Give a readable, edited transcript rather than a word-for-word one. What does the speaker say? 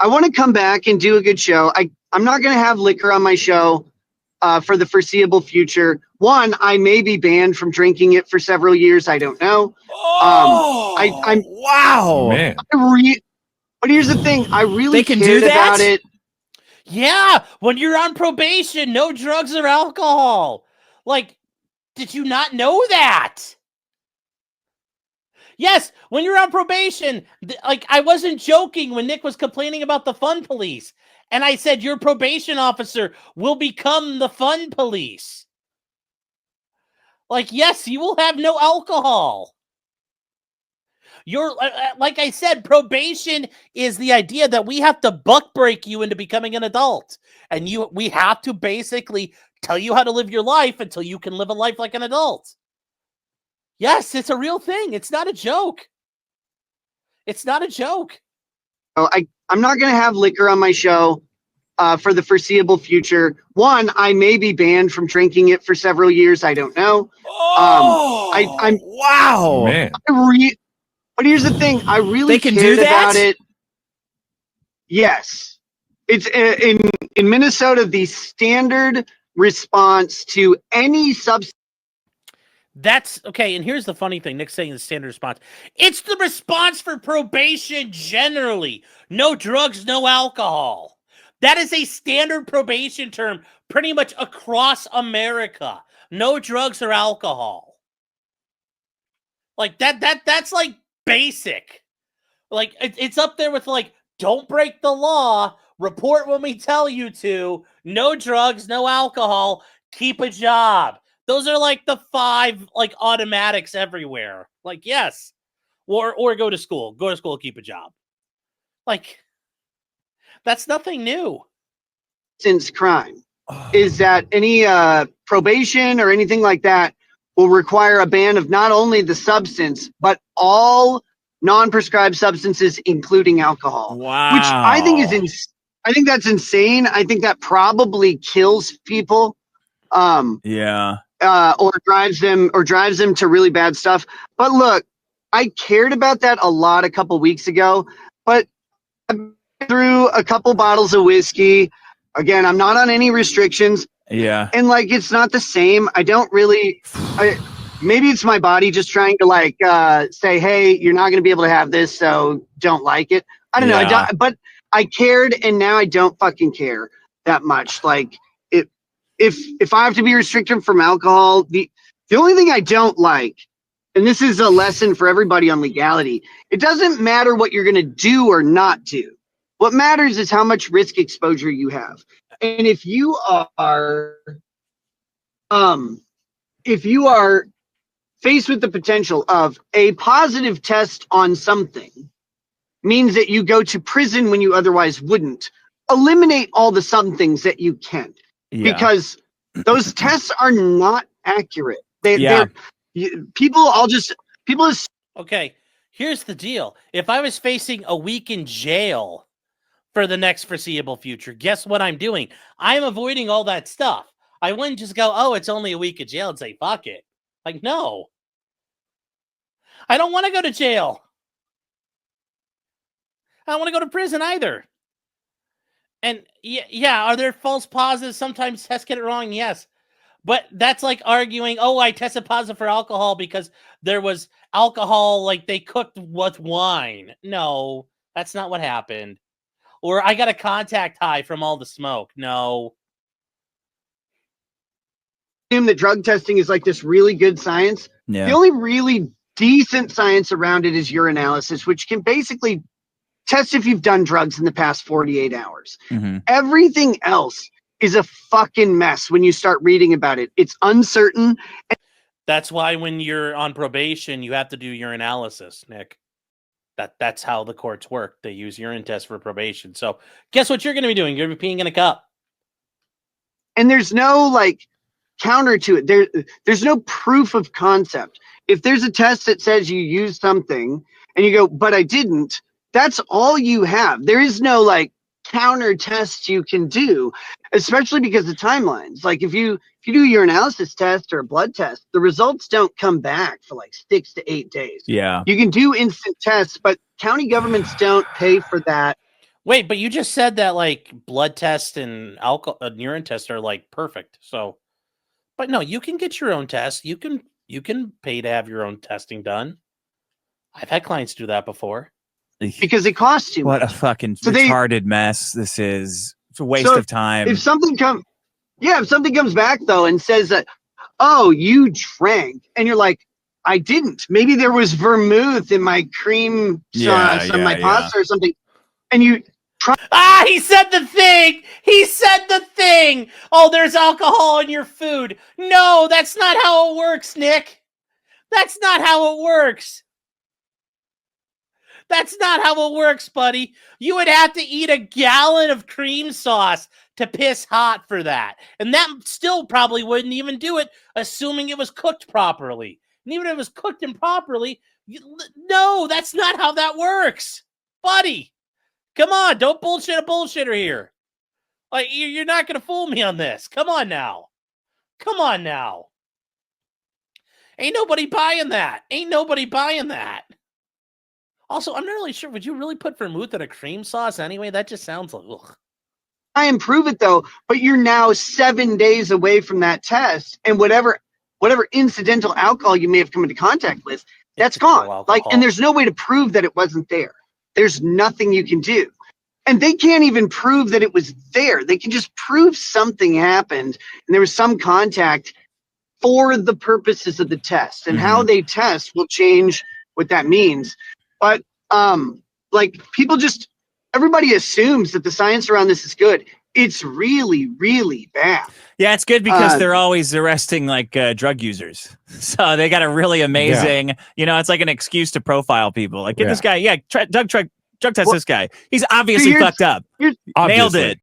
I want to come back and do a good show. I'm not going to have liquor on my show for the foreseeable future. One, I may be banned from drinking it for several years. I don't know. Wow, man. But here's the thing. I really They can do cared that? about it. Yeah, when you're on probation, no drugs or alcohol. Like, did you not know that? Yes, when you're on probation, like, I wasn't joking when Nick was complaining about the fun police. And I said, your probation officer will become the fun police. Like, yes, you will have no alcohol. You're like I said, probation is the idea that we have to buck break you into becoming an adult. And we have to basically tell you how to live your life until you can live a life like an adult. Yes, it's a real thing. It's not a joke. It's not a joke. I'm not going to have liquor on my show for the foreseeable future. One, I may be banned from drinking it for several years. I don't know. Wow, Man. But here's the thing. I really They can cared do that? about it. Yes. It's in Minnesota, the standard response to any substance. That's okay. And here's the funny thing. Nick's saying the standard response. It's the response for probation generally. No drugs, no alcohol. That is a standard probation term pretty much across America. No drugs or alcohol. Like that's like basic. Like it's up there with like, don't break the law, report when we tell you to, no drugs, no alcohol, keep a job. Those are like the 5 like automatics everywhere. Like, yes. Or go to school. Go to school, keep a job. Like, that's nothing new. Since crime is that any probation or anything like that will require a ban of not only the substance, but all non-prescribed substances, including alcohol. Wow. Which I think I think that's insane. I think that probably kills people. Yeah. Or drives them to really bad stuff. But look, I cared about that a lot a couple weeks ago, but I threw a couple bottles of whiskey. Again, I'm not on any restrictions. Yeah. And like, it's not the same. I don't really, maybe it's my body just trying to like say, hey, you're not going to be able to have this, so don't like it. I don't know. But I cared, and now I don't fucking care that much. Like, if I have to be restricted from alcohol, the only thing I don't like, and this is a lesson for everybody on legality, it doesn't matter what you're going to do or not do. What matters is how much risk exposure you have. And if you are faced with the potential of a positive test on something, means that you go to prison when you otherwise wouldn't. Eliminate all the somethings that you can. Yeah. Because those tests are not accurate. Okay, here's the deal. If I was facing a week in jail for the next foreseeable future, guess what I'm doing? I'm avoiding all that stuff. I wouldn't just go, oh, it's only a week of jail and say, fuck it. Like, no. I don't want to go to jail. I don't want to go to prison either. And yeah, are there false positives? Sometimes tests get it wrong, yes. But that's like arguing, oh, I tested positive for alcohol because there was alcohol, like they cooked with wine. No, that's not what happened. Or I got a contact high from all the smoke. No. That drug testing is like this really good science. Yeah. The only really decent science around it is urinalysis, which can basically test if you've done drugs in the past 48 hours. Mm-hmm. Everything else is a fucking mess when you start reading about it. It's uncertain. That's why when you're on probation, you have to do urinalysis, Nick. That's how the courts work. They use urine tests for probation. So guess what you're going to be doing? You're going to be peeing in a cup. And there's no like counter to it. There's no proof of concept. If there's a test that says you used something and you go, but I didn't, that's all you have. There is no like counter test you can do, especially because the timelines. Like if you do your urinalysis test or a blood test, the results don't come back for like 6 to 8 days. Yeah. You can do instant tests, but county governments don't pay for that. Wait, but you just said that like blood test and alcohol, urine test are like perfect. So, but no, you can get your own test. You can pay to have your own testing done. I've had clients do that before because it costs too much. What a fucking retarded mess this is. It's a waste of time. If something comes back though and says that, oh, you drank, and you're like, I didn't. Maybe there was vermouth in my cream sauce on my pasta or something, and you. He said the thing. He said the thing. Oh, there's alcohol in your food. No, that's not how it works, Nick. That's not how it works. That's not how it works, buddy. You would have to eat a gallon of cream sauce to piss hot for that. And that still probably wouldn't even do it, assuming it was cooked properly. And even if it was cooked improperly, no, that's not how that works, buddy. Come on, don't bullshit a bullshitter here. Like, you're not going to fool me on this. Come on now. Come on now. Ain't nobody buying that. Ain't nobody buying that. Also, I'm not really sure. Would you really put vermouth in a cream sauce anyway? That just sounds like, ugh. I improve it though, but you're now 7 days away from that test, and whatever incidental alcohol you may have come into contact with, that's gone. Like, and there's no way to prove that it wasn't there. There's nothing you can do. And they can't even prove that it was there. They can just prove something happened and there was some contact for the purposes of the test. And how they test will change what that means. But like everybody assumes that the science around this is good. It's really, really bad. Yeah, it's good because they're always arresting like drug users. So they got a really amazing, it's like an excuse to profile people. Like, get this guy. Yeah, drug test this guy. He's obviously fucked up. Nailed it.